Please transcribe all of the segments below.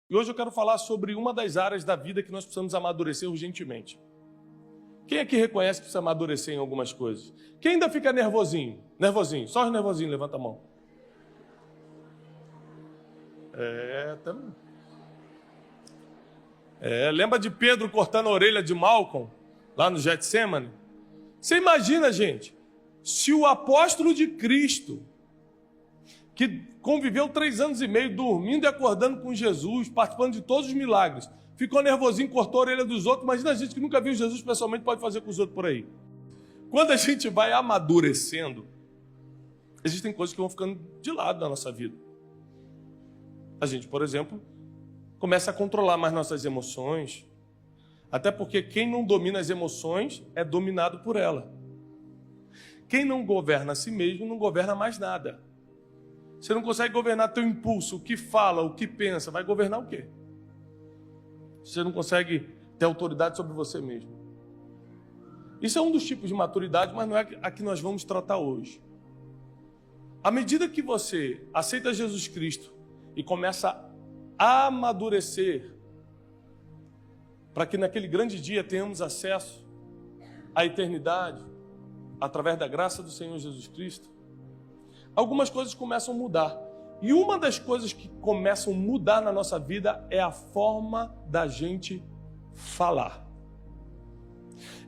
E hoje eu quero falar sobre uma das áreas da vida que nós precisamos amadurecer urgentemente. Quem aqui reconhece que precisa amadurecer em algumas coisas? Quem ainda fica nervosinho? Nervosinho, só os nervosinhos, levanta a mão. Lembra de Pedro cortando a orelha de Malcolm, lá no Getsemane? Você imagina, gente, se o apóstolo de Cristo, que conviveu 3 anos e meio, dormindo e acordando com Jesus, participando de todos os milagres, ficou nervosinho, cortou a orelha dos outros. Imagina a gente que nunca viu Jesus pessoalmente, pode fazer com os outros por aí. Quando a gente vai amadurecendo, existem coisas que vão ficando de lado na nossa vida. A gente, por exemplo, começa a controlar mais nossas emoções, até porque quem não domina as emoções é dominado por ela. Quem não governa a si mesmo não governa mais nada. Você não consegue governar teu impulso, o que fala, o que pensa, vai governar o quê? Você não consegue ter autoridade sobre você mesmo. Isso é um dos tipos de maturidade, mas não é a que nós vamos tratar hoje. À medida que você aceita Jesus Cristo e começa a amadurecer, para que naquele grande dia tenhamos acesso à eternidade, através da graça do Senhor Jesus Cristo, algumas coisas começam a mudar. E uma das coisas que começam a mudar na nossa vida é a forma da gente falar.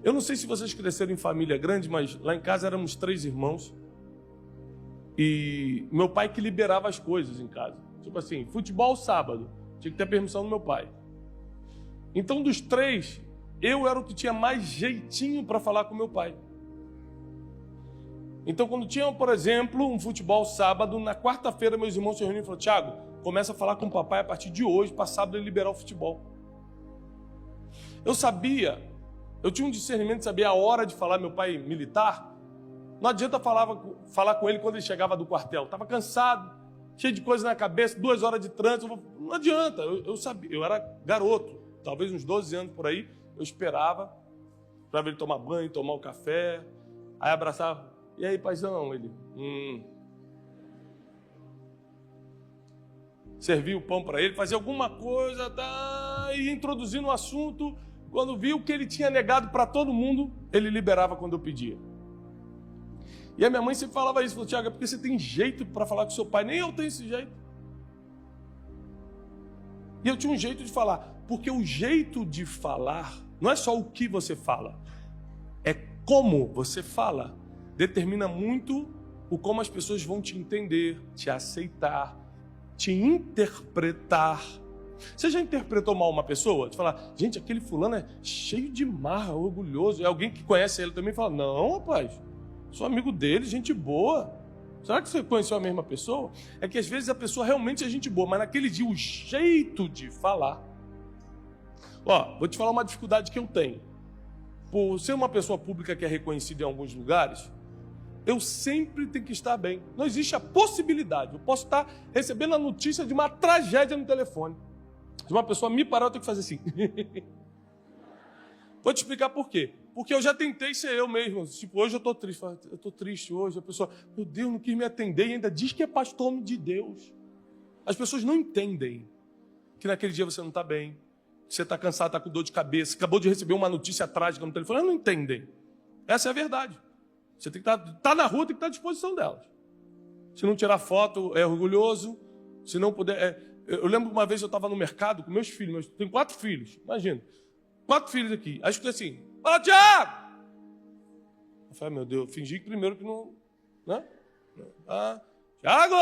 Eu não sei se vocês cresceram em família grande, mas lá em casa éramos 3 irmãos. E meu pai que liberava as coisas em casa. Tipo assim, futebol sábado, tinha que ter permissão do meu pai. Então dos 3, eu era o que tinha mais jeitinho para falar com meu pai. Então, quando tinha, por exemplo, um futebol sábado, na quarta-feira meus irmãos se reuniram e falaram: Tiago, começa a falar com o papai a partir de hoje, para sábado ele liberar o futebol. Eu tinha um discernimento de saber a hora de falar. Meu pai militar, não adianta falar com ele quando ele chegava do quartel. Estava cansado, cheio de coisa na cabeça, 2 horas de trânsito, não adianta. Eu sabia, eu era garoto, talvez uns 12 anos por aí, eu esperava para ver ele tomar banho, tomar o café, aí abraçava. E aí, paizão? Ele, servia o pão para ele, fazia alguma coisa, e introduzindo o assunto. Quando viu que ele tinha negado para todo mundo, ele liberava quando eu pedia. E a minha mãe sempre falava isso, falou: Tiago, é porque você tem jeito para falar com seu pai, nem eu tenho esse jeito. E eu tinha um jeito de falar, porque o jeito de falar não é só o que você fala, é como você fala. Determina muito o como as pessoas vão te entender, te aceitar, te interpretar. Você já interpretou mal uma pessoa? De falar: gente, aquele fulano é cheio de marra, orgulhoso. E alguém que conhece ele também fala: não, rapaz, sou amigo dele, gente boa. Será que você conheceu a mesma pessoa? É que às vezes a pessoa realmente é gente boa, mas naquele dia o jeito de falar. Vou te falar uma dificuldade que eu tenho. Por ser uma pessoa pública que é reconhecida em alguns lugares, eu sempre tenho que estar bem. Não existe a possibilidade. Eu posso estar recebendo a notícia de uma tragédia no telefone. Se uma pessoa me parar, eu tenho que fazer assim. Vou te explicar por quê. Porque eu já tentei ser eu mesmo. Tipo, hoje eu estou triste. Eu estou triste hoje. A pessoa, meu Deus, não quis me atender e ainda diz que é pastor homem de Deus. As pessoas não entendem que naquele dia você não está bem, que você está cansado, está com dor de cabeça, acabou de receber uma notícia trágica no telefone. Elas não entendem. Essa é a verdade. Você tem que estar na rua, tem que estar à disposição delas. Se não tirar foto, é orgulhoso. Se não puder... Eu lembro uma vez eu estava no mercado com meus filhos. Eu tenho 4 filhos, imagina. 4 filhos aqui. Aí eu escutei assim: fala, Tiago! Eu falei: meu Deus, eu fingi que primeiro que não... né? Tiago!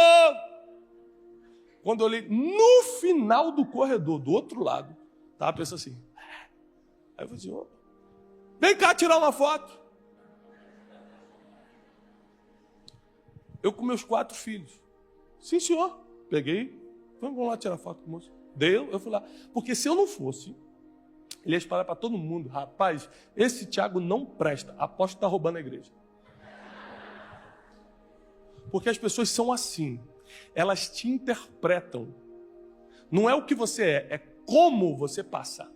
Quando eu olhei no final do corredor, do outro lado, estava a pessoa assim. Aí eu falei assim: opa, vem cá tirar uma foto. Eu com meus 4 filhos. Sim, senhor. Peguei. Vamos lá tirar foto com o moço. Eu fui lá. Porque se eu não fosse, ele ia espalhar para todo mundo: rapaz, esse Tiago não presta. Aposto que está roubando a igreja. Porque as pessoas são assim. Elas te interpretam. Não é o que você é como você passa.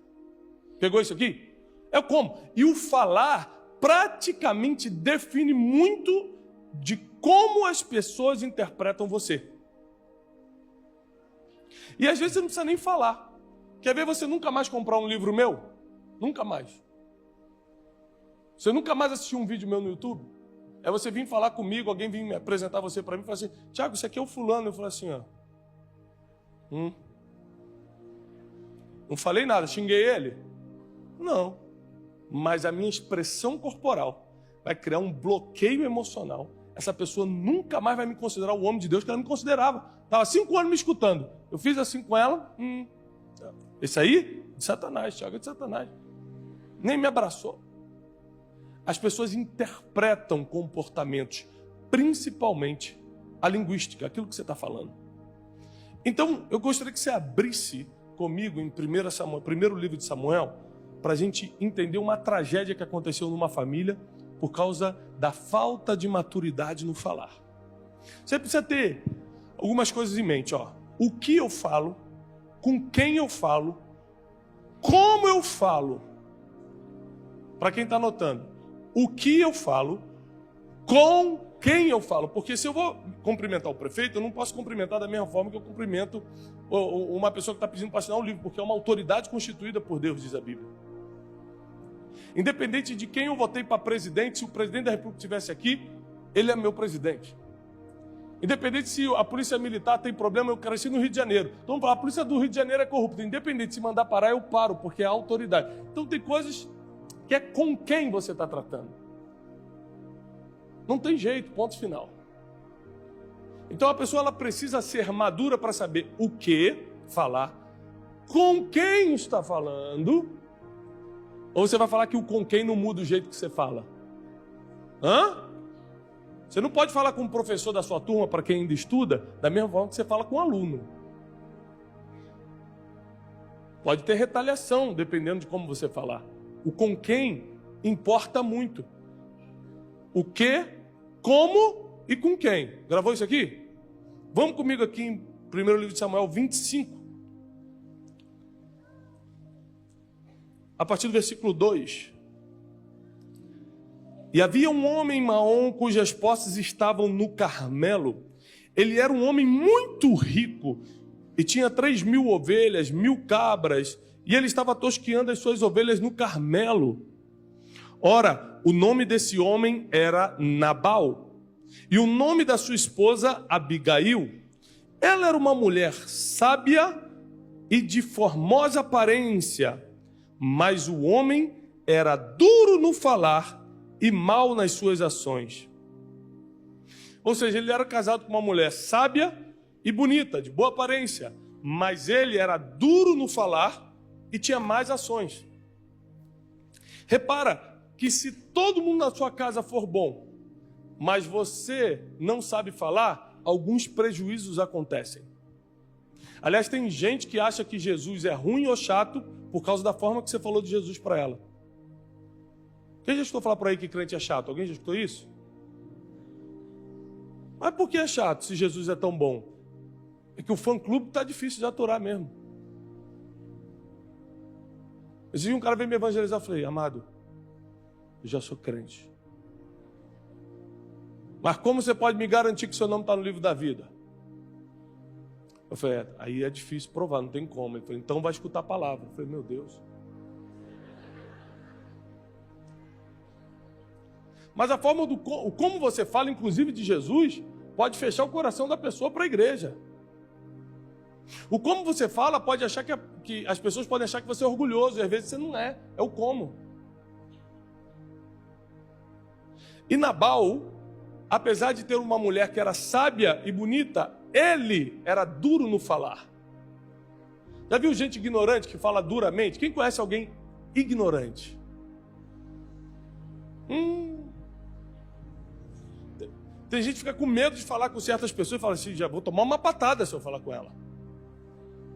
Pegou isso aqui? É o como. E o falar praticamente define muito de como as pessoas interpretam você. E às vezes você não precisa nem falar. Quer ver você nunca mais comprar um livro meu? Nunca mais. Você nunca mais assistir um vídeo meu no YouTube? É você vir falar comigo, alguém vir me apresentar você para mim e falar assim, Tiago, isso aqui é o fulano. Eu falo assim, ó. Não falei nada, xinguei ele? Não. Mas a minha expressão corporal vai criar um bloqueio emocional. Essa pessoa nunca mais vai me considerar o homem de Deus que ela me considerava. Estava 5 anos me escutando. Eu fiz assim com ela. Esse aí? De Satanás, Tiago é de Satanás. Nem me abraçou. As pessoas interpretam comportamentos, principalmente a linguística, aquilo que você está falando. Então, eu gostaria que você abrisse comigo em primeiro livro de Samuel, para a gente entender uma tragédia que aconteceu numa família por causa da falta de maturidade no falar. Você precisa ter algumas coisas em mente. O que eu falo, com quem eu falo, como eu falo. Para quem está anotando, o que eu falo, com quem eu falo. Porque se eu vou cumprimentar o prefeito, eu não posso cumprimentar da mesma forma que eu cumprimento uma pessoa que está pedindo para assinar um livro, porque é uma autoridade constituída por Deus, diz a Bíblia. Independente de quem eu votei para presidente, se o presidente da República estivesse aqui, ele é meu presidente. Independente se a polícia militar tem problema, eu cresci no Rio de Janeiro. Então vamos falar, a polícia do Rio de Janeiro é corrupta. Independente se mandar parar, eu paro, porque é a autoridade. Então tem coisas que é com quem você está tratando. Não tem jeito, ponto final. Então a pessoa ela precisa ser madura para saber o que falar, com quem está falando. Ou você vai falar que o com quem não muda o jeito que você fala? Você não pode falar com o professor da sua turma, para quem ainda estuda, da mesma forma que você fala com o aluno. Pode ter retaliação, dependendo de como você falar. O com quem importa muito. O que, como e com quem. Gravou isso aqui? Vamos comigo aqui em 1º livro de Samuel 25. A partir do versículo 2. E havia um homem em Maom, cujas posses estavam no Carmelo. Ele era um homem muito rico e tinha 3.000 ovelhas, 1.000 cabras, e ele estava tosqueando as suas ovelhas no Carmelo. Ora, o nome desse homem era Nabal, e o nome da sua esposa Abigail. Ela era uma mulher sábia e de formosa aparência, mas o homem era duro no falar e mau nas suas ações. Ou seja, ele era casado com uma mulher sábia e bonita, de boa aparência, mas ele era duro no falar e tinha más ações. Repara que se todo mundo na sua casa for bom, mas você não sabe falar, alguns prejuízos acontecem. Aliás, tem gente que acha que Jesus é ruim ou chato por causa da forma que você falou de Jesus para ela. Quem já escutou falar por aí que crente é chato? Alguém já escutou isso? Mas por que é chato se Jesus é tão bom? É que o fã-clube está difícil de aturar mesmo. Esse dia um cara veio me evangelizar, eu falei, amado, eu já sou crente. Mas como você pode me garantir que seu nome está no livro da vida? Eu falei, aí é difícil provar, não tem como. Ele falou, então vai escutar a palavra. Eu falei, meu Deus. Mas a forma do como você fala, inclusive de Jesus, pode fechar o coração da pessoa para a igreja. O como você fala pode achar que as pessoas podem achar que você é orgulhoso, e às vezes você não é. É o como. E Nabal, apesar de ter uma mulher que era sábia e bonita, ele era duro no falar. Já viu gente ignorante que fala duramente? Quem conhece alguém ignorante? Tem gente que fica com medo de falar com certas pessoas e fala assim, já vou tomar uma patada se eu falar com ela.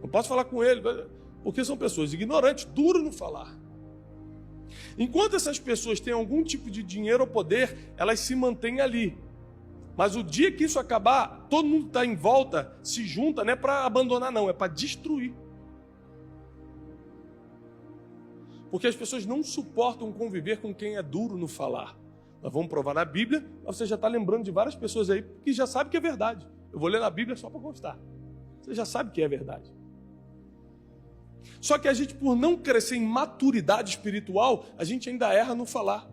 Não posso falar com ele, porque são pessoas ignorantes, duras no falar. Enquanto essas pessoas têm algum tipo de dinheiro ou poder, elas se mantêm ali. Mas o dia que isso acabar, todo mundo que está em volta se junta, não é para abandonar não, é para destruir. Porque as pessoas não suportam conviver com quem é duro no falar. Nós vamos provar na Bíblia, mas você já está lembrando de várias pessoas aí que já sabem que é verdade. Eu vou ler na Bíblia só para constar. Você já sabe que é verdade. Só que a gente, por não crescer em maturidade espiritual, a gente ainda erra no falar.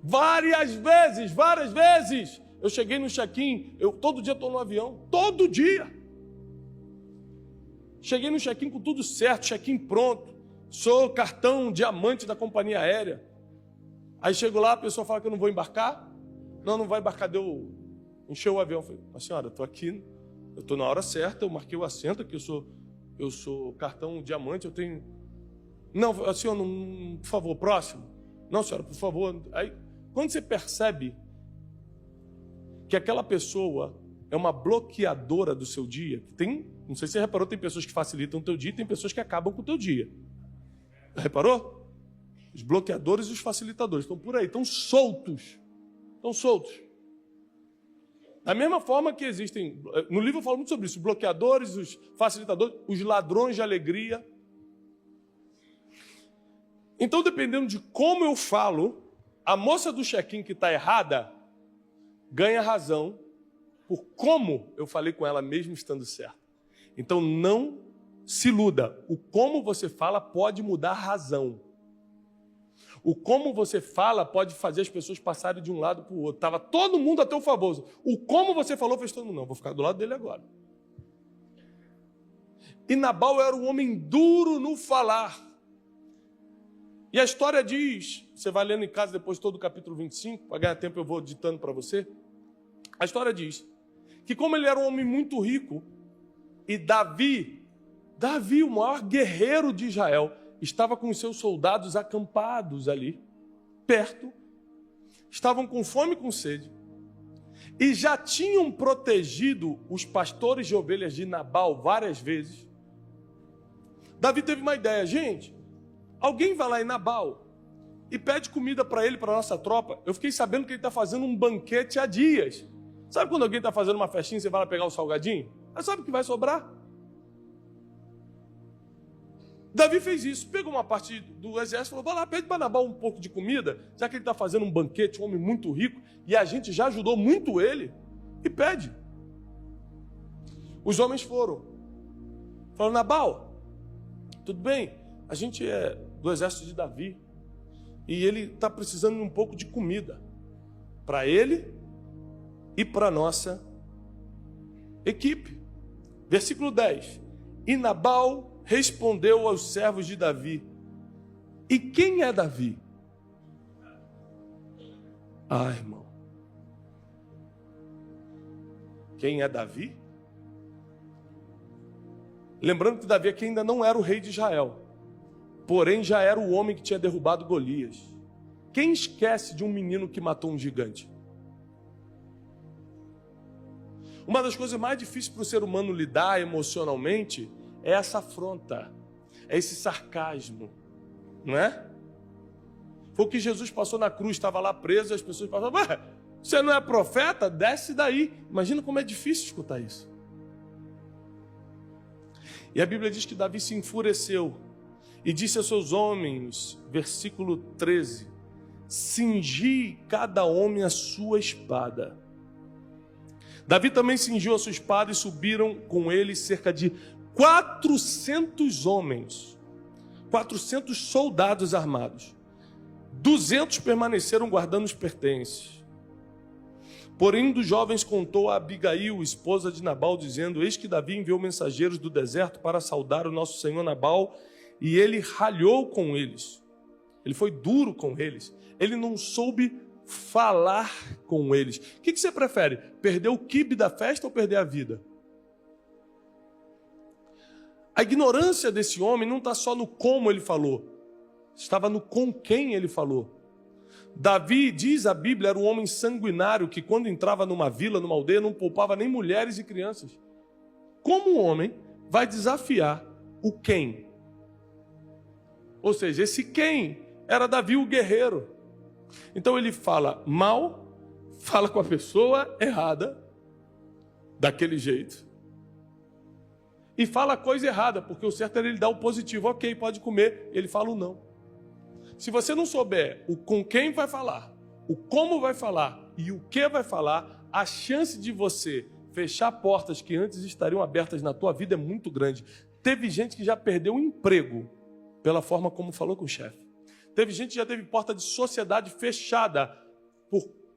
Várias vezes, eu cheguei no check-in, todo dia estou no avião, todo dia. Cheguei no check-in com tudo certo, check-in pronto, sou cartão diamante da companhia aérea. Aí chego lá, a pessoa fala que eu não vou embarcar. Não vai embarcar, encheu o avião. Eu falei, mas senhora, estou aqui, eu estou na hora certa, eu marquei o assento aqui, eu sou cartão diamante, eu tenho... Não, senhor, não, por favor, próximo. Não, senhora, por favor. Aí, quando você percebe que aquela pessoa é uma bloqueadora do seu dia, não sei se você reparou, tem pessoas que facilitam o teu dia e tem pessoas que acabam com o teu dia. Reparou? Os bloqueadores e os facilitadores estão por aí, estão soltos. Da mesma forma que existem, no livro eu falo muito sobre isso, os bloqueadores, os facilitadores, os ladrões de alegria. Então, dependendo de como eu falo, a moça do check-in que está errada ganha razão por como eu falei com ela mesmo estando certo. Então, não se iluda. O como você fala pode mudar a razão. O como você fala pode fazer as pessoas passarem de um lado para o outro. Estava todo mundo a teu favor. O como você falou fez todo mundo. Não, vou ficar do lado dele agora. E Nabal era um homem duro no falar. E a história diz, você vai lendo em casa depois todo o capítulo 25, para ganhar tempo eu vou ditando para você. A história diz que como ele era um homem muito rico, e Davi, o maior guerreiro de Israel, estava com os seus soldados acampados ali, perto, estavam com fome e com sede, e já tinham protegido os pastores de ovelhas de Nabal várias vezes. Davi teve uma ideia, gente, alguém vai lá em Nabal e pede comida para ele, para a nossa tropa. Eu fiquei sabendo que ele está fazendo um banquete há dias. Sabe quando alguém está fazendo uma festinha e você vai lá pegar um salgadinho? Mas sabe o que vai sobrar? Davi fez isso, pegou uma parte do exército e falou, vai lá, pede para Nabal um pouco de comida, já que ele está fazendo um banquete, um homem muito rico, e a gente já ajudou muito ele, e pede. Os homens foram. Falaram, Nabal, tudo bem, a gente é do exército de Davi, e ele está precisando de um pouco de comida, para ele e para a nossa equipe. Versículo 10. E Nabal respondeu aos servos de Davi, e quem é Davi? Irmão, quem é Davi? Lembrando que Davi aqui ainda não era o rei de Israel, porém já era o homem que tinha derrubado Golias. Quem esquece de um menino que matou um gigante? Uma das coisas mais difíceis para o ser humano lidar emocionalmente é essa afronta, é esse sarcasmo, não é? Foi o que Jesus passou na cruz, estava lá preso, e as pessoas falavam, você não é profeta? Desce daí. Imagina como é difícil escutar isso. E a Bíblia diz que Davi se enfureceu e disse aos seus homens, versículo 13, cingi cada homem a sua espada. Davi também cingiu a sua espada e subiram com ele cerca de 400 homens, 400 soldados armados. 200 permaneceram guardando os pertences. Porém, um dos jovens contou a Abigail, esposa de Nabal, dizendo, eis que Davi enviou mensageiros do deserto para saudar o nosso senhor Nabal, e ele ralhou com eles. Ele foi duro com eles. Ele não soube falar com eles. O que você prefere? Perder o quibe da festa ou perder a vida? A ignorância desse homem não está só no como ele falou, estava no com quem ele falou. Davi, diz a Bíblia, era um homem sanguinário que quando entrava numa vila, numa aldeia, não poupava nem mulheres e crianças. Como um homem vai desafiar o quem? Ou seja, esse quem era Davi o guerreiro. Então ele fala mal, fala com a pessoa errada, daquele jeito, e fala a coisa errada, porque o certo era ele dar o positivo, ok, pode comer, ele fala o não. Se você não souber o com quem vai falar, o como vai falar e o que vai falar, a chance de você fechar portas que antes estariam abertas na tua vida é muito grande. Teve gente que já perdeu o emprego pela forma como falou com o chefe. Teve gente que já teve porta de sociedade fechada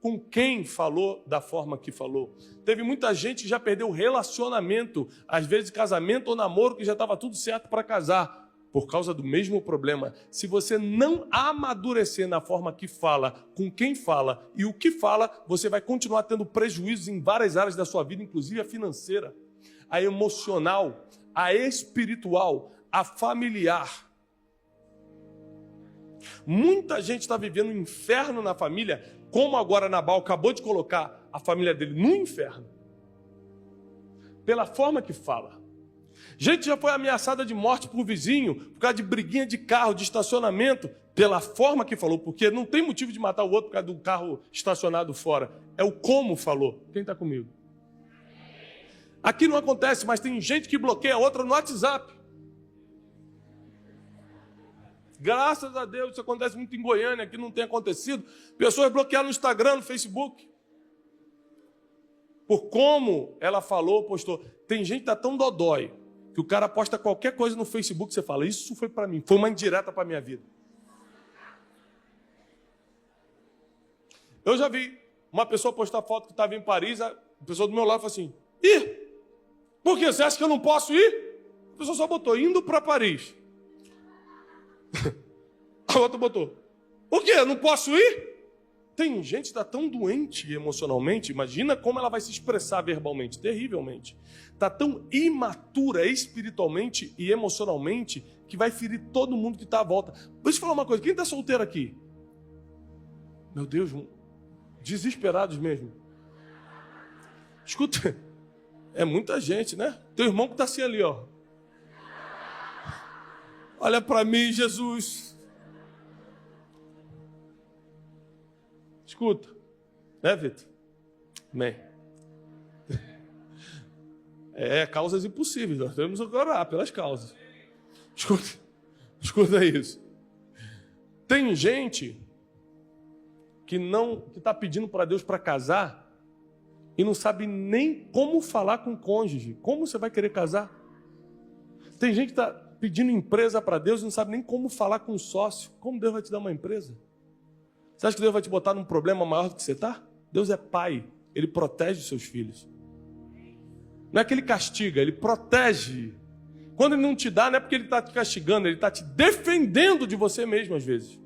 com quem falou da forma que falou. Teve muita gente que já perdeu relacionamento, às vezes casamento ou namoro, que já estava tudo certo para casar, por causa do mesmo problema. Se você não amadurecer na forma que fala, com quem fala e o que fala, você vai continuar tendo prejuízos em várias áreas da sua vida, inclusive a financeira, a emocional, a espiritual, a familiar. Muita gente está vivendo um inferno na família, como agora Nabal acabou de colocar a família dele no inferno, pela forma que fala. Gente já foi ameaçada de morte por vizinho, por causa de briguinha de carro, de estacionamento, pela forma que falou, porque não tem motivo de matar o outro por causa do carro estacionado fora, é o como falou. Quem está comigo? Aqui não acontece, mas tem gente que bloqueia a outra no WhatsApp. Graças a Deus, isso acontece muito em Goiânia, aqui não tem acontecido. Pessoas bloquearam no Instagram, no Facebook. Por como ela falou, postou. Tem gente que está tão dodói, que o cara posta qualquer coisa no Facebook, você fala, isso foi para mim, foi uma indireta para a minha vida. Eu já vi uma pessoa postar foto que estava em Paris, a pessoa do meu lado falou assim, ih, por quê? Você acha que eu não posso ir? A pessoa só botou, indo para Paris. A outra botou, o quê? Eu não posso ir? Tem gente que está tão doente emocionalmente, imagina como ela vai se expressar verbalmente, terrivelmente. Está tão imatura espiritualmente e emocionalmente que vai ferir todo mundo que está à volta. Deixa eu falar uma coisa, quem está solteiro aqui? Meu Deus, desesperados mesmo. Escuta, é muita gente, né? Teu irmão que está assim ali, ó. Olha para mim, Jesus. Escuta, né, Vitor? Amém. Causas impossíveis, nós temos que orar pelas causas. Escuta isso. Tem gente que está pedindo para Deus para casar e não sabe nem como falar com o cônjuge. Como você vai querer casar? Tem gente que está pedindo empresa para Deus e não sabe nem como falar com o sócio. Como Deus vai te dar uma empresa? Você acha que Deus vai te botar num problema maior do que você está? Deus é pai, Ele protege os seus filhos. Não é que Ele castiga, Ele protege. Quando Ele não te dá, não é porque Ele está te castigando, Ele está te defendendo de você mesmo às vezes.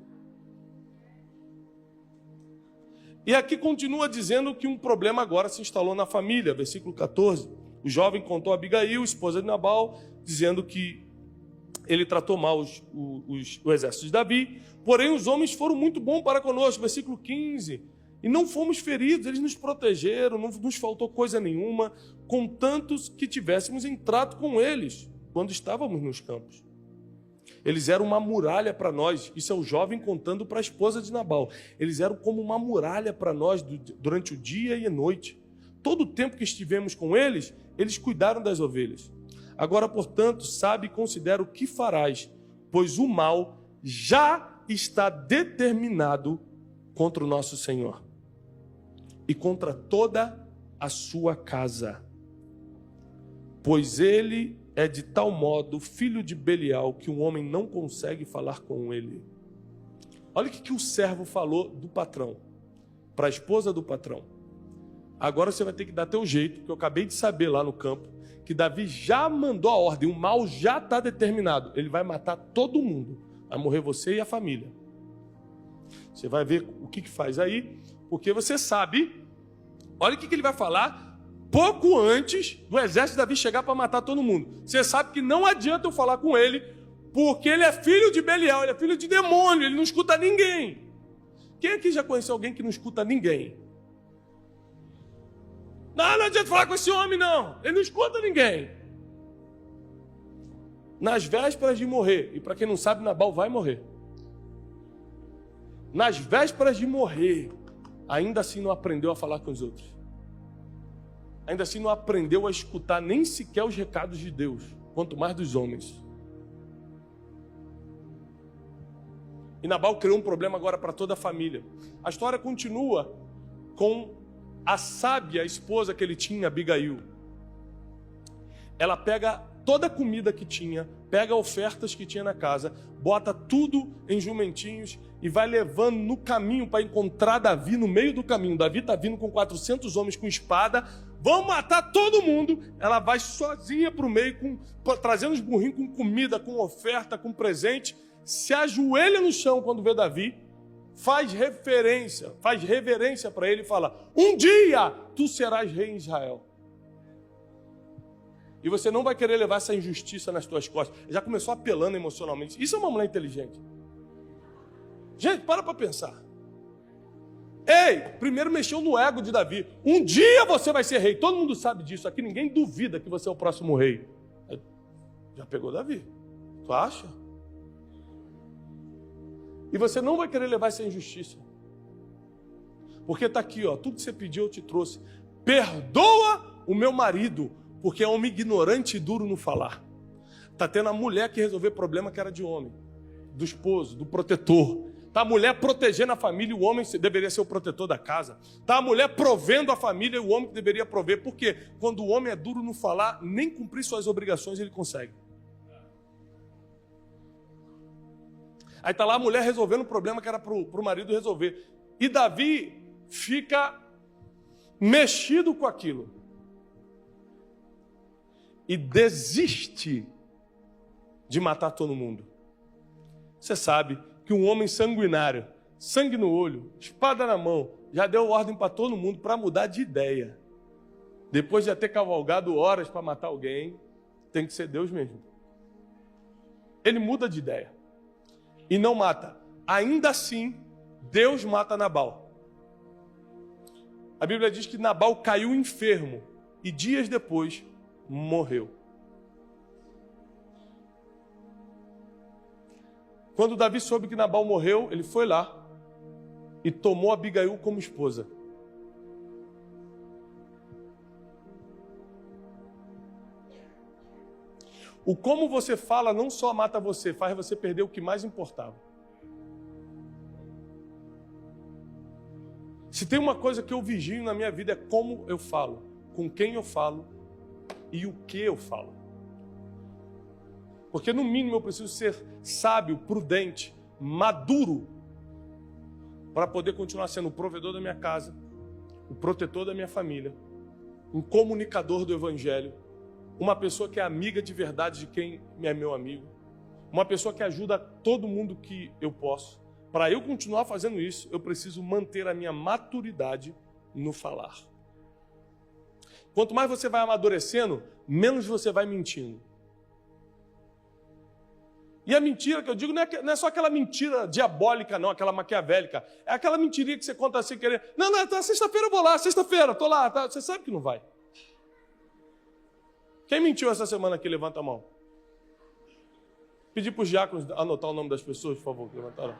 E aqui continua dizendo que um problema agora se instalou na família, versículo 14. O jovem contou a Abigail, esposa de Nabal, dizendo que ele tratou mal o exército de Davi, porém os homens foram muito bons para conosco, versículo 15, e não fomos feridos, eles nos protegeram, não nos faltou coisa nenhuma, contanto que tivéssemos em trato com eles, quando estávamos nos campos. Eles eram uma muralha para nós, isso é o jovem contando para a esposa de Nabal, eles eram como uma muralha para nós durante o dia e a noite. Todo o tempo que estivemos com eles, eles cuidaram das ovelhas. Agora, portanto, sabe e considera o que farás, pois o mal já está determinado contra o nosso Senhor e contra toda a sua casa. Pois ele é de tal modo filho de Belial que um homem não consegue falar com ele. Olha o que o servo falou do patrão, para a esposa do patrão. Agora você vai ter que dar teu jeito, que eu acabei de saber lá no campo, que Davi já mandou a ordem, o mal já está determinado. Ele vai matar todo mundo, vai morrer você e a família. Você vai ver o que faz aí, porque você sabe, olha o que ele vai falar, pouco antes do exército de Davi chegar para matar todo mundo. Você sabe que não adianta eu falar com ele, porque ele é filho de Belial, ele é filho de demônio, ele não escuta ninguém. Quem aqui já conheceu alguém que não escuta ninguém? Não adianta falar com esse homem, não. Ele não escuta ninguém. Nas vésperas de morrer, e para quem não sabe, Nabal vai morrer. Nas vésperas de morrer, ainda assim não aprendeu a falar com os outros. Ainda assim não aprendeu a escutar nem sequer os recados de Deus, quanto mais dos homens. E Nabal criou um problema agora para toda a família. A história continua com a sábia esposa que ele tinha, Abigail. Ela pega toda a comida que tinha, pega ofertas que tinha na casa, bota tudo em jumentinhos e vai levando no caminho para encontrar Davi no meio do caminho. Davi está vindo com 400 homens com espada, vão matar todo mundo. Ela vai sozinha para o meio, trazendo os burrinhos com comida, com oferta, com presente, se ajoelha no chão quando vê Davi, faz reverência para ele e fala: um dia tu serás rei em Israel. E você não vai querer levar essa injustiça nas tuas costas. Já começou apelando emocionalmente. Isso é uma mulher inteligente. Gente, para pensar. Ei, primeiro mexeu no ego de Davi. Um dia você vai ser rei. Todo mundo sabe disso. Aqui ninguém duvida que você é o próximo rei. Já pegou Davi. Tu acha? E você não vai querer levar essa injustiça. Porque está aqui, ó, tudo que você pediu eu te trouxe. Perdoa o meu marido, porque é homem ignorante e duro no falar. Está tendo a mulher que resolver problema que era de homem. Do esposo, do protetor. Está a mulher protegendo a família e o homem deveria ser o protetor da casa. Está a mulher provendo a família e o homem que deveria prover. Porque quando o homem é duro no falar, nem cumprir suas obrigações ele consegue. Aí está lá a mulher resolvendo o problema que era para o marido resolver. E Davi fica mexido com aquilo. E desiste de matar todo mundo. Você sabe que um homem sanguinário, sangue no olho, espada na mão, já deu ordem para todo mundo para mudar de ideia. Depois de já ter cavalgado horas para matar alguém, tem que ser Deus mesmo. Ele muda de ideia. E não mata. Ainda assim, Deus mata Nabal. A Bíblia diz que Nabal caiu enfermo e dias depois morreu. Quando Davi soube que Nabal morreu, ele foi lá e tomou Abigail como esposa. O como você fala não só mata você, faz você perder o que mais importava. Se tem uma coisa que eu vigio na minha vida é como eu falo, com quem eu falo e o que eu falo. Porque no mínimo eu preciso ser sábio, prudente, maduro, para poder continuar sendo o provedor da minha casa, o protetor da minha família, um comunicador do evangelho, uma pessoa que é amiga de verdade de quem é meu amigo, uma pessoa que ajuda todo mundo que eu posso. Para eu continuar fazendo isso, eu preciso manter a minha maturidade no falar. Quanto mais você vai amadurecendo, menos você vai mentindo. E a mentira que eu digo não é só aquela mentira diabólica, não, aquela maquiavélica. É aquela mentirinha que você conta sem querer. Não, tá, sexta-feira eu vou lá, sexta-feira, tô lá. Tá, você sabe que não vai. Quem mentiu essa semana aqui? Levanta a mão. Pedi para os diáconos anotar o nome das pessoas, por favor, que levantaram.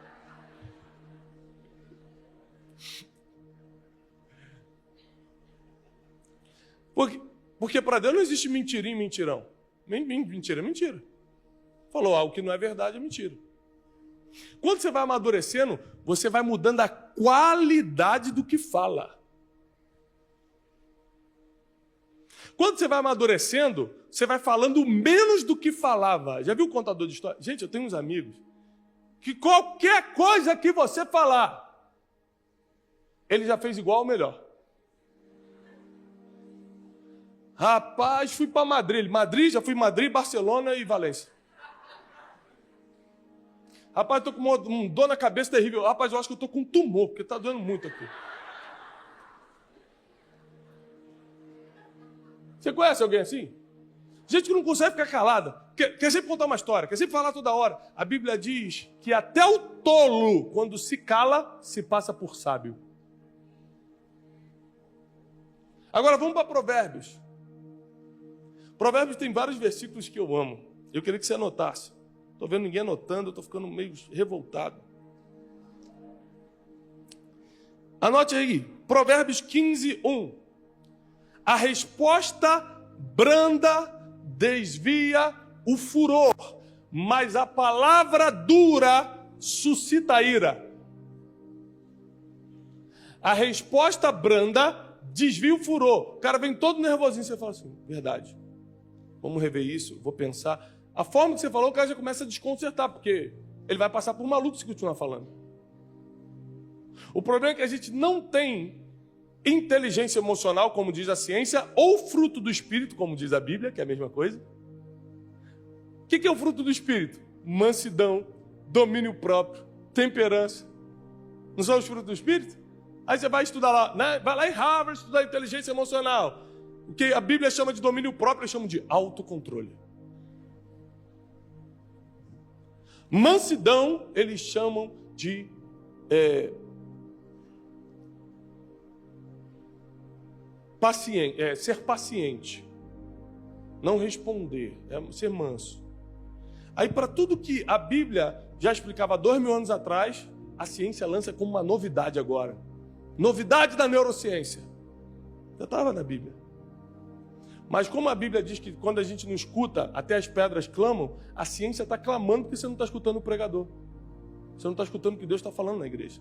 Porque para Deus não existe mentirinha e mentirão. Mentira é mentira. Falou algo que não é verdade, é mentira. Quando você vai amadurecendo, você vai mudando a qualidade do que fala. Quando você vai amadurecendo, você vai falando menos do que falava. Já viu o contador de história? Gente, eu tenho uns amigos que qualquer coisa que você falar, ele já fez igual ou melhor. Rapaz, fui para Madrid, já fui Madrid, Barcelona e Valência. Rapaz, estou com uma dor na cabeça terrível. Rapaz, eu acho que eu estou com um tumor, porque está doendo muito aqui. Você conhece alguém assim? Gente que não consegue ficar calada. Quer sempre contar uma história, quer sempre falar toda hora. A Bíblia diz que até o tolo, quando se cala, se passa por sábio. Agora vamos para Provérbios. Provérbios tem vários versículos que eu amo. Eu queria que você anotasse. Estou vendo ninguém anotando, eu estou ficando meio revoltado. Anote aí, Provérbios 15, 1. A resposta branda desvia o furor, mas a palavra dura suscita ira. A resposta branda desvia o furor. O cara vem todo nervosinho, você fala assim, verdade. Vamos rever isso, vou pensar. A forma que você falou, o cara já começa a desconcertar, porque ele vai passar por maluco se continuar falando. O problema é que a gente não tem inteligência emocional, como diz a ciência, ou fruto do Espírito, como diz a Bíblia, que é a mesma coisa. O que é o fruto do Espírito? Mansidão, domínio próprio, temperança. Não são os frutos do Espírito? Aí você vai estudar lá, né? Vai lá em Harvard estudar inteligência emocional. O que a Bíblia chama de domínio próprio, eles chamam de autocontrole. Mansidão, eles chamam de ser paciente. Não responder, ser manso. Aí, para tudo que a Bíblia já explicava há 2000 anos atrás, a ciência lança como uma novidade agora. Novidade da neurociência. Já estava na Bíblia. Mas como a Bíblia diz que quando a gente não escuta, até as pedras clamam, a ciência está clamando porque você não está escutando o pregador. Você não está escutando o que Deus está falando na igreja.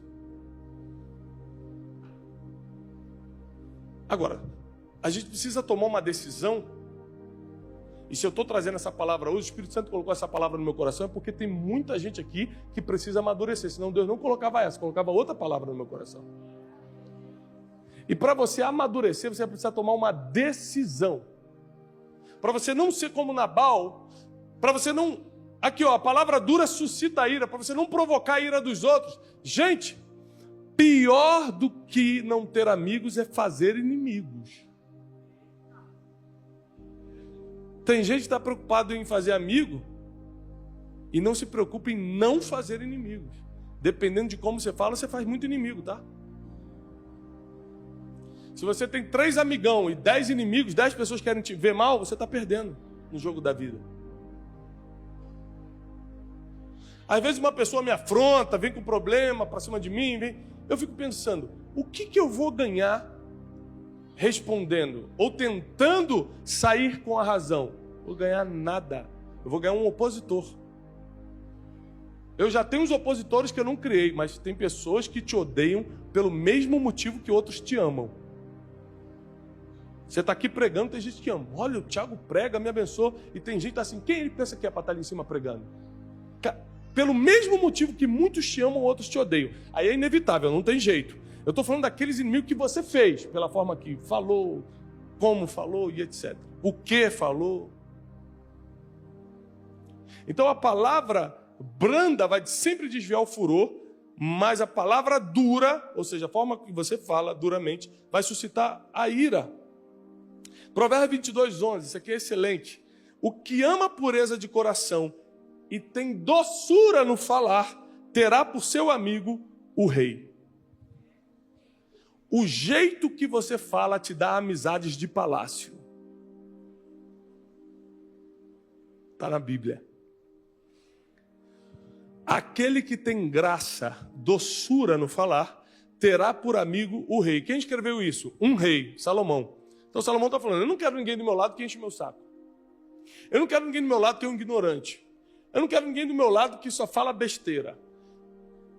Agora, a gente precisa tomar uma decisão. E se eu estou trazendo essa palavra hoje, o Espírito Santo colocou essa palavra no meu coração, é porque tem muita gente aqui que precisa amadurecer. Senão Deus não colocava essa, colocava outra palavra no meu coração. E para você amadurecer, você precisa tomar uma decisão. Para você não ser como Nabal, para você não... Aqui, ó, a palavra dura suscita a ira, para você não provocar a ira dos outros. Gente, pior do que não ter amigos é fazer inimigos. Tem gente que está preocupado em fazer amigo e não se preocupa em não fazer inimigos. Dependendo de como você fala, você faz muito inimigo, tá? Se você tem 3 amigão e 10 inimigos, 10 pessoas querem te ver mal, você está perdendo no jogo da vida. Às vezes uma pessoa me afronta, vem com problema para cima de mim, eu fico pensando, o que eu vou ganhar respondendo ou tentando sair com a razão? Vou ganhar nada. Eu vou ganhar um opositor. Eu já tenho os opositores que eu não criei, mas tem pessoas que te odeiam pelo mesmo motivo que outros te amam. Você está aqui pregando, tem gente que ama. Olha, o Thiago prega, me abençoa. E tem gente assim, quem ele pensa que é para estar ali em cima pregando? Pelo mesmo motivo que muitos te amam, outros te odeiam. Aí é inevitável, não tem jeito. Eu estou falando daqueles inimigos que você fez, pela forma que falou, como falou e etc. O que falou. Então a palavra branda vai sempre desviar o furor, mas a palavra dura, ou seja, a forma que você fala duramente, vai suscitar a ira. Provérbios 22:11, isso aqui é excelente. O que ama a pureza de coração e tem doçura no falar, terá por seu amigo o rei. O jeito que você fala te dá amizades de palácio. Está na Bíblia. Aquele que tem graça, doçura no falar, terá por amigo o rei. Quem escreveu isso? Um rei, Salomão. Então Salomão está falando, eu não quero ninguém do meu lado que enche o meu saco. Eu não quero ninguém do meu lado que é um ignorante. Eu não quero ninguém do meu lado que só fala besteira.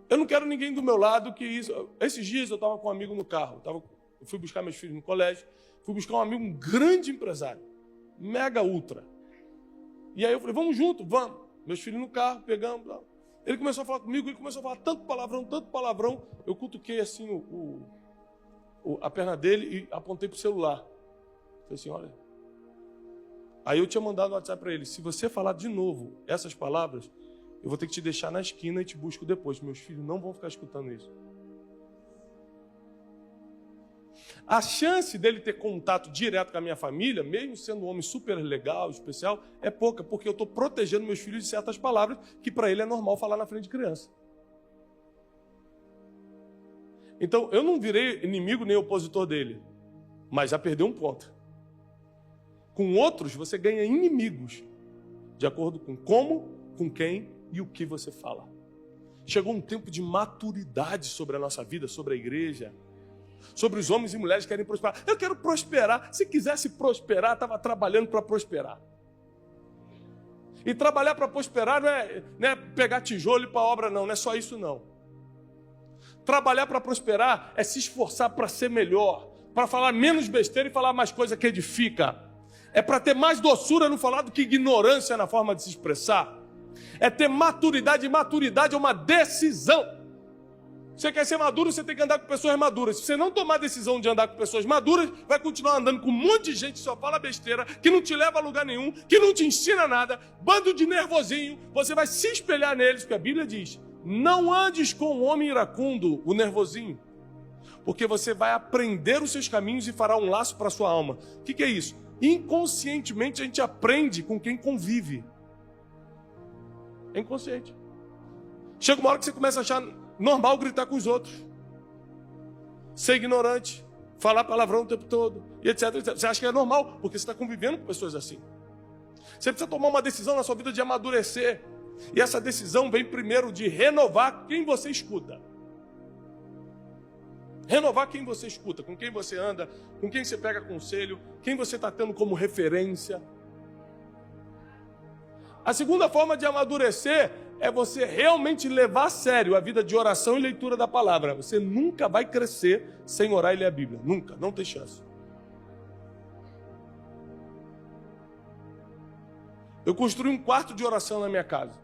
Eu não quero ninguém do meu lado que isso... Esses dias eu estava com um amigo no carro. Eu fui buscar meus filhos no colégio. Fui buscar um amigo, um grande empresário. Mega ultra. E aí eu falei, vamos junto, vamos. Meus filhos no carro, pegamos. Ele começou a falar comigo, ele começou a falar tanto palavrão. Eu cutuquei assim a perna dele e apontei para o celular. Falei assim, olha. Aí eu tinha mandado no WhatsApp para ele, se você falar de novo essas palavras, eu vou ter que te deixar na esquina e te busco depois. Meus filhos não vão ficar escutando isso. A chance dele ter contato direto com a minha família, mesmo sendo um homem super legal, especial, é pouca, porque eu estou protegendo meus filhos de certas palavras que para ele é normal falar na frente de criança. Então, eu não virei inimigo nem opositor dele, mas já perdeu um ponto. Com outros, você ganha inimigos, de acordo com como, com quem e o que você fala. Chegou um tempo de maturidade sobre a nossa vida, sobre a igreja, sobre os homens e mulheres que querem prosperar. Eu quero prosperar. Se quisesse prosperar, estava trabalhando para prosperar. E trabalhar para prosperar não é pegar tijolo e ir para a obra, não é só isso, não. Trabalhar para prosperar é se esforçar para ser melhor, para falar menos besteira e falar mais coisa que edifica. É para ter mais doçura no falar do que ignorância na forma de se expressar. É ter maturidade, e maturidade é uma decisão. Você quer ser maduro, você tem que andar com pessoas maduras. Se você não tomar a decisão de andar com pessoas maduras, vai continuar andando com um monte de gente que só fala besteira, que não te leva a lugar nenhum, que não te ensina nada, bando de nervosinho. Você vai se espelhar neles, porque a Bíblia diz: não andes com o homem iracundo, o nervosinho, porque você vai aprender os seus caminhos e fará um laço para a sua alma. O que é isso? Inconscientemente a gente aprende com quem convive. É inconsciente. Chega uma hora que você começa a achar normal gritar com os outros, ser ignorante, falar palavrão o tempo todo, e etc, etc. Você acha que é normal, porque você está convivendo com pessoas assim. Você precisa tomar uma decisão na sua vida de amadurecer. E essa decisão vem primeiro de renovar quem você escuta. Renovar quem você escuta, com quem você anda, com quem você pega conselho, quem você está tendo como referência. A segunda forma de amadurecer é você realmente levar a sério a vida de oração e leitura da palavra. Você nunca vai crescer sem orar e ler a Bíblia. Nunca, não tem chance. Eu construí um quarto de oração na minha casa.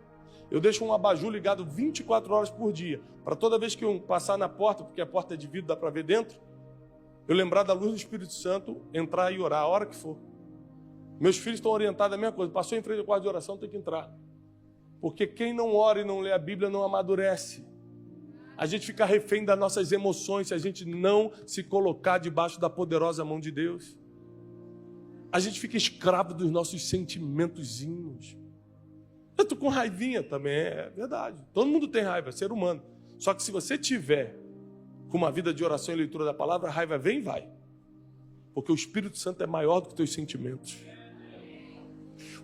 Eu deixo um abajur ligado 24 horas por dia, para toda vez que eu passar na porta, porque a porta é de vidro, dá para ver dentro, eu lembrar da luz do Espírito Santo, entrar e orar a hora que for. Meus filhos estão orientados a mesma coisa. Passou em frente ao quarto de oração, tem que entrar. Porque quem não ora e não lê a Bíblia não amadurece. A gente fica refém das nossas emoções se a gente não se colocar debaixo da poderosa mão de Deus. A gente fica escravo dos nossos sentimentozinhos. Eu estou com raivinha também, é verdade. Todo mundo tem raiva, é ser humano. Só que se você tiver com uma vida de oração e leitura da palavra, a raiva vem e vai. Porque o Espírito Santo é maior do que os teus sentimentos.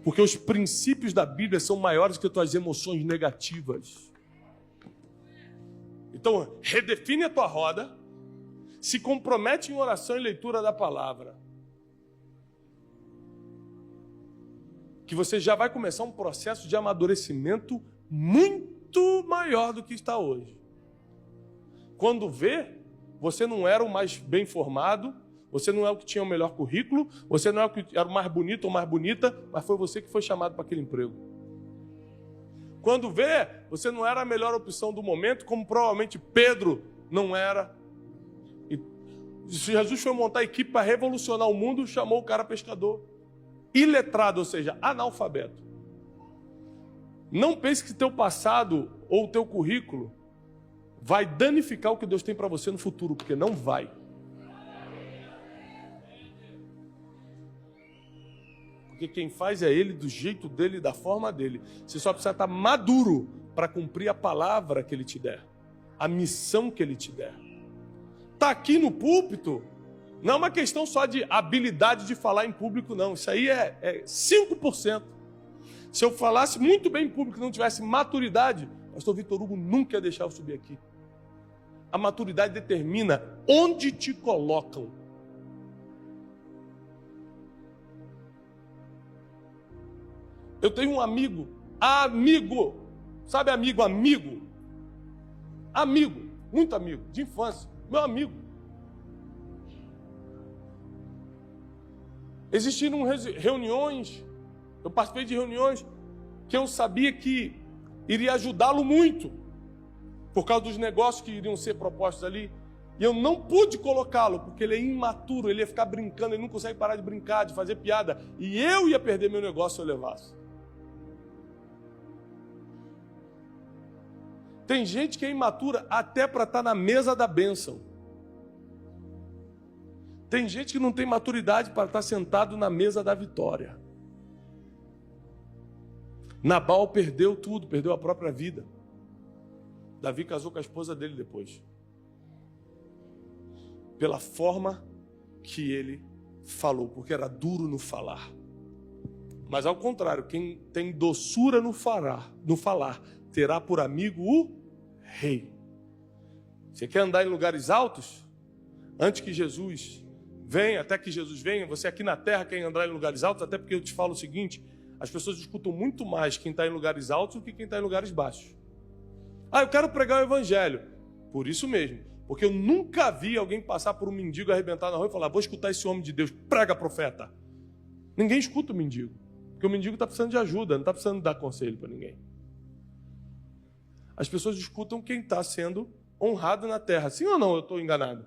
Porque os princípios da Bíblia são maiores que as tuas emoções negativas. Então, redefine a tua roda, se compromete em oração e leitura da palavra. Que você já vai começar um processo de amadurecimento muito maior do que está hoje. Quando vê, você não era o mais bem formado, você não é o que tinha o melhor currículo, você não é o que era o mais bonito ou mais bonita, mas foi você que foi chamado para aquele emprego. Quando vê, você não era a melhor opção do momento, como provavelmente Pedro não era. E Jesus foi montar a equipe para revolucionar o mundo, chamou o cara pescador. Iletrado, ou seja, analfabeto. Não pense que teu passado ou teu currículo vai danificar o que Deus tem para você no futuro, porque não vai. Porque quem faz é Ele, do jeito dele, da forma dele. Você só precisa estar maduro para cumprir a palavra que Ele te der, a missão que Ele te der. Está aqui no púlpito, não é uma questão só de habilidade de falar em público, não. Isso aí é 5%. Se eu falasse muito bem em público e não tivesse maturidade, o pastor Vitor Hugo nunca ia deixar eu subir aqui. A maturidade determina onde te colocam. Eu tenho um amigo, sabe amigo, muito amigo, de infância, meu amigo. Existiram reuniões, eu participei de reuniões que eu sabia que iria ajudá-lo muito, por causa dos negócios que iriam ser propostos ali, e eu não pude colocá-lo, porque ele é imaturo, ele ia ficar brincando, ele não consegue parar de brincar, de fazer piada, e eu ia perder meu negócio se eu levasse. Tem gente que é imatura até para estar na mesa da bênção. Tem gente que não tem maturidade para estar sentado na mesa da vitória. Nabal perdeu tudo, perdeu a própria vida. Davi casou com a esposa dele depois. Pela forma que ele falou, porque era duro no falar. Mas ao contrário, quem tem doçura no falar, terá por amigo o rei. Você quer andar em lugares altos? Antes que Jesus venha, até que Jesus venha, você aqui na terra quer andar em lugares altos, até porque eu te falo o seguinte, as pessoas escutam muito mais quem está em lugares altos do que quem está em lugares baixos. Eu quero pregar o evangelho. Por isso mesmo, porque eu nunca vi alguém passar por um mendigo arrebentado na rua e falar, vou escutar esse homem de Deus, prega, profeta. Ninguém escuta o mendigo. Porque o mendigo está precisando de ajuda, não está precisando dar conselho para ninguém. As pessoas escutam quem está sendo honrado na terra. Sim ou não? Eu estou enganado?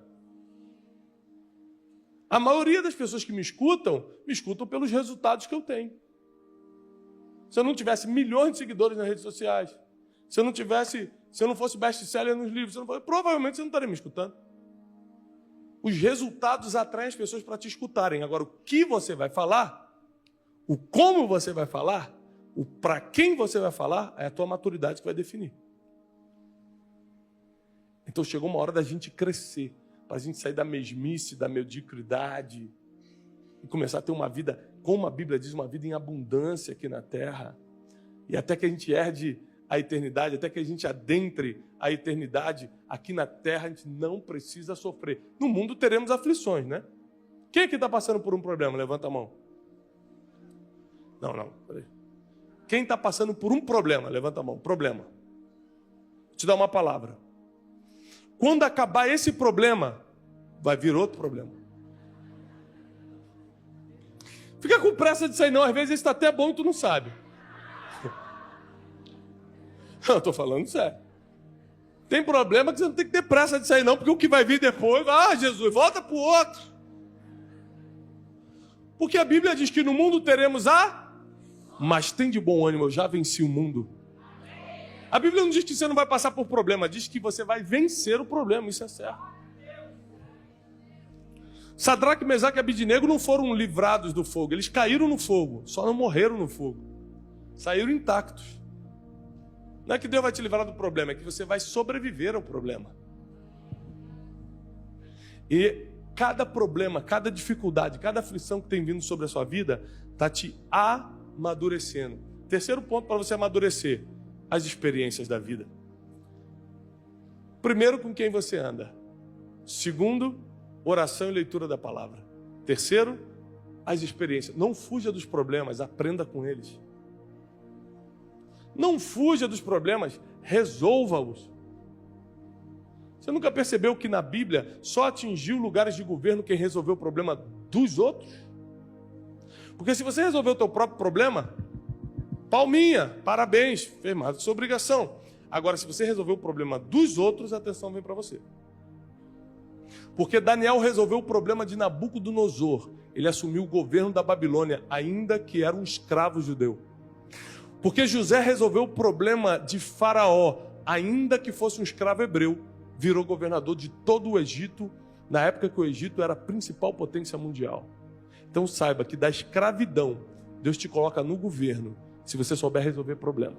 A maioria das pessoas que me escutam pelos resultados que eu tenho. Se eu não tivesse milhões de seguidores nas redes sociais, se eu não fosse best-seller nos livros, provavelmente você não estaria me escutando. Os resultados atraem as pessoas para te escutarem. Agora, o que você vai falar, o como você vai falar, o para quem você vai falar, é a tua maturidade que vai definir. Então chegou uma hora da gente crescer, para a gente sair da mesmice, da mediocridade e começar a ter uma vida, como a Bíblia diz, uma vida em abundância aqui na terra. E até que a gente herde a eternidade, até que a gente adentre a eternidade, aqui na terra a gente não precisa sofrer. No mundo teremos aflições, né? Quem aqui está passando por um problema? Levanta a mão. Não, peraí. Quem está passando por um problema? Levanta a mão. Problema. Vou te dar uma palavra. Quando acabar esse problema, vai vir outro problema. Fica com pressa de sair não, às vezes esse está até bom e tu não sabe. Eu estou falando sério. Tem problema que você não tem que ter pressa de sair não, porque o que vai vir depois, Jesus, volta para o outro. Porque a Bíblia diz que no mundo teremos mas tem de bom ânimo, eu já venci o mundo. A Bíblia não diz que você não vai passar por problema, diz que você vai vencer o problema, isso é certo. Sadraque, Mesaque e Abidnego não foram livrados do fogo, eles caíram no fogo, só não morreram no fogo. Saíram intactos. Não é que Deus vai te livrar do problema, é que você vai sobreviver ao problema. E cada problema, cada dificuldade, cada aflição que tem vindo sobre a sua vida, está te amadurecendo. Terceiro ponto para você amadurecer: as experiências da vida. Primeiro, com quem você anda. Segundo, oração e leitura da palavra. Terceiro, as experiências. Não fuja dos problemas, aprenda com eles. Não fuja dos problemas, resolva-os. Você nunca percebeu que na Bíblia só atingiu lugares de governo quem resolveu o problema dos outros? Porque se você resolveu o teu próprio problema, palminha, parabéns, fez mais da sua obrigação. Agora, se você resolveu o problema dos outros, a atenção vem para você. Porque Daniel resolveu o problema de Nabucodonosor. Ele assumiu o governo da Babilônia, ainda que era um escravo judeu. Porque José resolveu o problema de Faraó, ainda que fosse um escravo hebreu, virou governador de todo o Egito, na época que o Egito era a principal potência mundial. Então saiba que da escravidão, Deus te coloca no governo, se você souber resolver problema.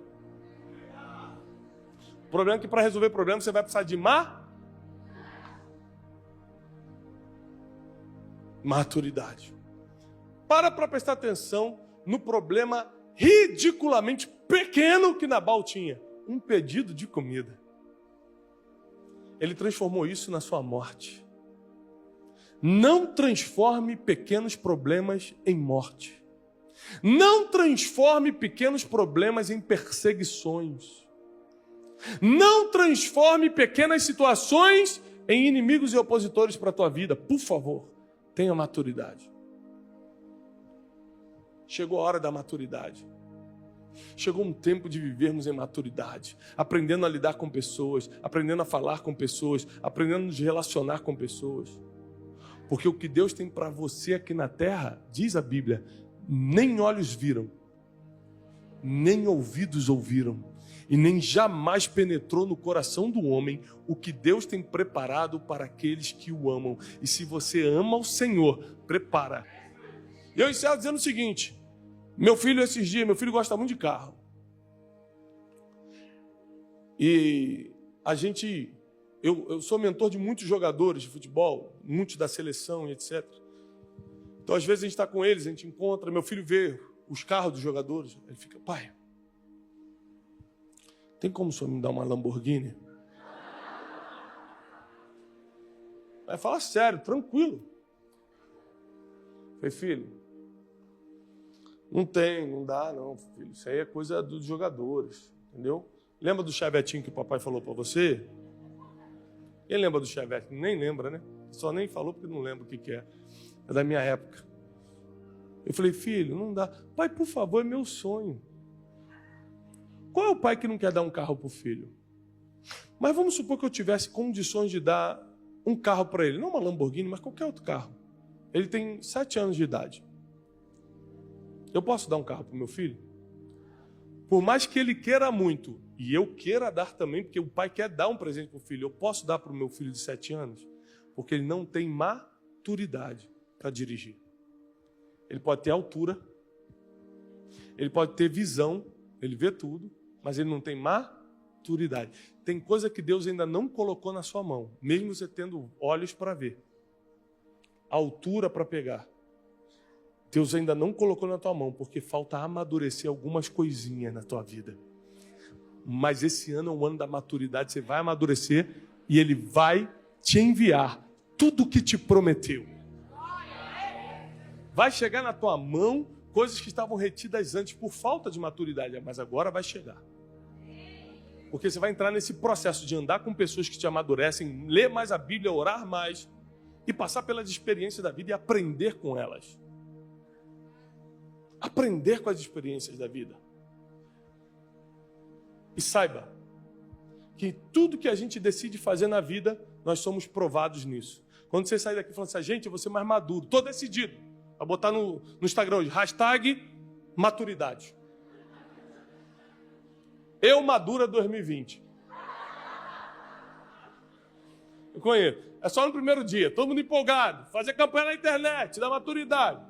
O problema é que para resolver problema você vai precisar de maturidade. Para prestar atenção no problema ridiculamente pequeno que Nabal tinha. Um pedido de comida. Ele transformou isso na sua morte. Não transforme pequenos problemas em morte. Não transforme pequenos problemas em perseguições. Não transforme pequenas situações em inimigos e opositores para a tua vida. Por favor, tenha maturidade. Chegou a hora da maturidade. Chegou um tempo de vivermos em maturidade, aprendendo a lidar com pessoas, aprendendo a falar com pessoas, aprendendo a nos relacionar com pessoas. Porque o que Deus tem para você aqui na terra, diz a Bíblia, nem olhos viram, nem ouvidos ouviram, e nem jamais penetrou no coração do homem o que Deus tem preparado para aqueles que o amam. E se você ama o Senhor, prepara. E eu encerro dizendo o seguinte: meu filho gosta muito de carro. E eu sou mentor de muitos jogadores de futebol, muitos da seleção e etc. Então, às vezes, a gente está com eles, a gente encontra, meu filho vê os carros dos jogadores, ele fica: pai, tem como o senhor me dar uma Lamborghini? Aí fala sério, tranquilo. Falei: filho, não dá não, filho. Isso aí é coisa dos jogadores, entendeu? Lembra do Chevetinho que o papai falou para você? Quem lembra do Chevette? Nem lembra, né? Só nem falou porque não lembra o que é. É da minha época. Eu falei, filho, não dá. Pai, por favor, é meu sonho. Qual é o pai que não quer dar um carro para o filho? Mas vamos supor que eu tivesse condições de dar um carro para ele. Não uma Lamborghini, mas qualquer outro carro. Ele tem 7 anos de idade. Eu posso dar um carro para o meu filho? Por mais que ele queira muito, e eu queira dar também, porque o pai quer dar um presente para o filho, eu posso dar para o meu filho de 7 anos? Porque ele não tem maturidade para dirigir. Ele pode ter altura, ele pode ter visão, ele vê tudo, mas ele não tem maturidade. Tem coisa que Deus ainda não colocou na sua mão, mesmo você tendo olhos para ver, altura para pegar. Deus ainda não colocou na tua mão, porque falta amadurecer algumas coisinhas na tua vida. Mas esse ano é um ano da maturidade, você vai amadurecer e Ele vai te enviar tudo o que te prometeu. Vai chegar na tua mão coisas que estavam retidas antes por falta de maturidade, mas agora vai chegar. Porque você vai entrar nesse processo de andar com pessoas que te amadurecem, ler mais a Bíblia, orar mais e passar pelas experiências da vida e aprender com elas. Aprender com as experiências da vida. E saiba que tudo que a gente decide fazer na vida, nós somos provados nisso. Quando você sair daqui falando assim, gente, eu vou ser mais maduro, estou decidido. Vai botar no Instagram hoje, #maturidade. Eu madura 2020. Eu conheço. É só no primeiro dia, todo mundo empolgado, fazer campanha na internet, da maturidade.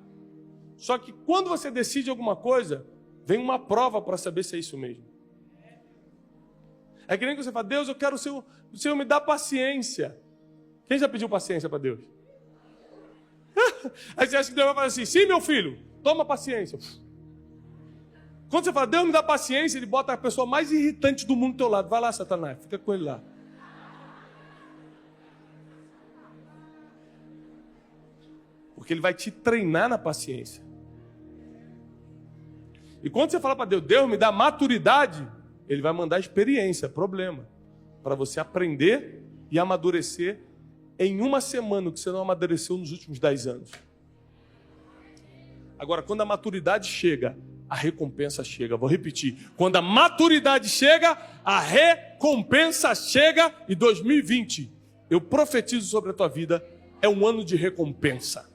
Só que quando você decide alguma coisa, vem uma prova para saber se é isso mesmo. É que nem que você fala, Deus, eu quero o Senhor me dá paciência. Quem já pediu paciência para Deus? Aí você acha que Deus vai falar assim, sim, meu filho, toma paciência. Quando você fala, Deus me dá paciência, Ele bota a pessoa mais irritante do mundo do teu lado. Vai lá, Satanás, fica com ele lá. Porque Ele vai te treinar na paciência. E quando você fala para Deus, Deus me dá maturidade, Ele vai mandar experiência, problema, para você aprender e amadurecer em uma semana, que você não amadureceu nos últimos 10 anos. Agora, quando a maturidade chega, a recompensa chega. Vou repetir. Quando a maturidade chega, a recompensa chega. E 2020, eu profetizo sobre a tua vida, é um ano de recompensa.